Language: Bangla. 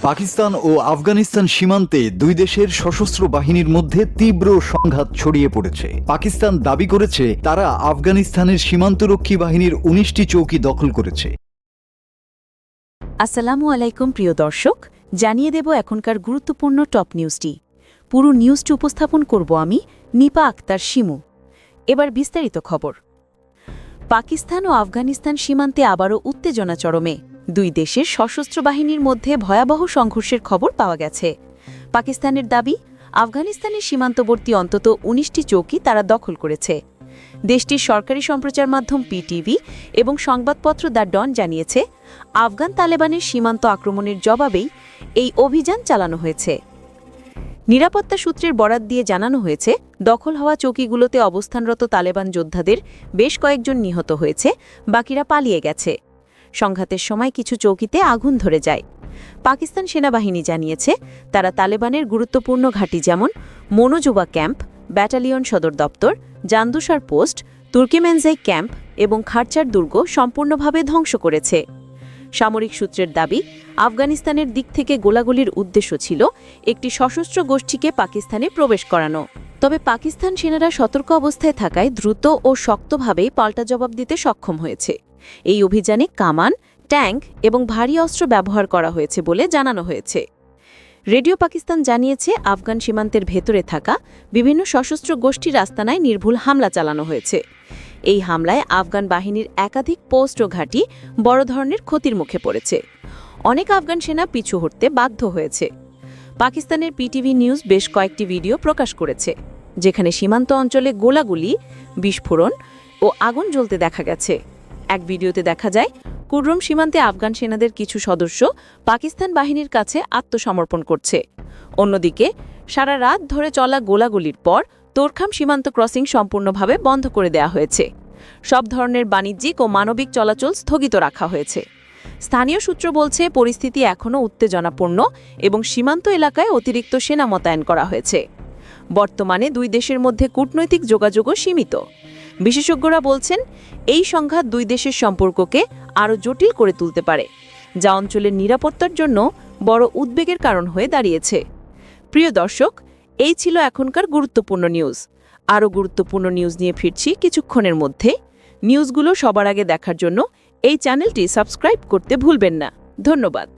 পাকিস্তান ও আফগানিস্তান সীমান্তে দুই দেশের সশস্ত্র বাহিনীর মধ্যে তীব্র সংঘাত ছড়িয়ে পড়েছে। পাকিস্তান দাবি করেছে তারা আফগানিস্তানের সীমান্তরক্ষী বাহিনীর ১৯টি চৌকি দখল করেছে। আসসালামু আলাইকুম প্রিয় দর্শক, জানিয়ে দেব এখনকার গুরুত্বপূর্ণ টপ নিউজটি। পুরো নিউজটি উপস্থাপন করব আমি নিপা আক্তার শিমু। এবার বিস্তারিত খবর। পাকিস্তান ও আফগানিস্তান সীমান্তে আবারও উত্তেজনা চরমে। দুই দেশের সশস্ত্র বাহিনীর মধ্যে ভয়াবহ সংঘর্ষের খবর পাওয়া গেছে। পাকিস্তানের দাবি, আফগানিস্তানের সীমান্তবর্তী অন্তত ১৯টি চৌকি তারা দখল করেছে। দেশটির সরকারি সম্প্রচার মাধ্যম পিটিভি এবং সংবাদপত্র দ্য ডন জানিয়েছে, আফগান তালেবানের সীমান্ত আক্রমণের জবাবেই এই অভিযান চালানো হয়েছে। নিরাপত্তা সূত্রের বরাত দিয়ে জানানো হয়েছে, দখল হওয়া চৌকিগুলোতে অবস্থানরত তালেবান যোদ্ধাদের বেশ কয়েকজন নিহত হয়েছে, বাকিরা পালিয়ে গেছে। সংঘাতের সময় কিছু চৌকিতে আগুন ধরে যায়। পাকিস্তান সেনাবাহিনী জানিয়েছে, তারা তালেবানের গুরুত্বপূর্ণ ঘাঁটি যেমন মনোজুবা ক্যাম্প, ব্যাটালিয়ন সদর দপ্তর, জান্দুসার পোস্ট, তুর্কিমেনজাই ক্যাম্প এবং খারচার দুর্গ সম্পূর্ণভাবে ধ্বংস করেছে। সামরিক সূত্রের দাবি, আফগানিস্তানের দিক থেকে গোলাগুলির উদ্দেশ্য ছিল একটি সশস্ত্র গোষ্ঠীকে পাকিস্তানে প্রবেশ করানো। তবে পাকিস্তান সেনারা সতর্ক অবস্থায় থাকায় দ্রুত ও শক্তভাবেই পাল্টা জবাব দিতে সক্ষম হয়েছে। এই অভিযানে কামান, ট্যাঙ্ক এবং ভারী অস্ত্র ব্যবহার করা হয়েছে বলে জানানো হয়েছে। রেডিও পাকিস্তান জানিয়েছে, আফগান সীমান্তের ভেতরে থাকা বিভিন্ন সশস্ত্র গোষ্ঠীর আস্তানায় নির্ভুল হামলা চালানো হয়েছে। এই হামলায় আফগান বাহিনীর একাধিক পোস্ট ও ঘাঁটি বড় ধরনের ক্ষতির মুখে পড়েছে। অনেক আফগান সেনা পিছু হটতে বাধ্য হয়েছে। পাকিস্তানের পিটিভি নিউজ বেশ কয়েকটি ভিডিও প্রকাশ করেছে, যেখানে সীমান্ত অঞ্চলে গোলাগুলি, বিস্ফোরণ ও আগুন জ্বলতে দেখা গেছে। এক ভিডিওতে দেখা যায়, কুররম সীমান্তে আফগান সেনাদের কিছু সদস্য পাকিস্তান বাহিনীর কাছে আত্মসমর্পণ করছে। অন্যদিকে সারা রাত ধরে চলা গোলাগুলির পর তোরখাম সীমান্ত ক্রসিং সম্পূর্ণভাবে বন্ধ করে দেওয়া হয়েছে। সব ধরনের বাণিজ্যিক ও মানবিক চলাচল স্থগিত রাখা হয়েছে। স্থানীয় সূত্র বলছে, পরিস্থিতি এখনও উত্তেজনাপূর্ণ এবং সীমান্ত এলাকায় অতিরিক্ত সেনা মোতায়েন করা হয়েছে। বর্তমানে দুই দেশের মধ্যে কূটনৈতিক যোগাযোগও সীমিত। বিশেষজ্ঞরা বলছেন, এই সংঘাত দুই দেশের সম্পর্ককে আরও জটিল করে তুলতে পারে, যা অঞ্চলের নিরাপত্তার জন্য বড় উদ্বেগের কারণ হয়ে দাঁড়িয়েছে। প্রিয় দর্শক, এই ছিল এখনকার গুরুত্বপূর্ণ নিউজ। আরও গুরুত্বপূর্ণ নিউজ নিয়ে ফিরছি কিছুক্ষণের মধ্যে। নিউজগুলো সবার আগে দেখার জন্য এই চ্যানেলটি সাবস্ক্রাইব করতে ভুলবেন না। ধন্যবাদ।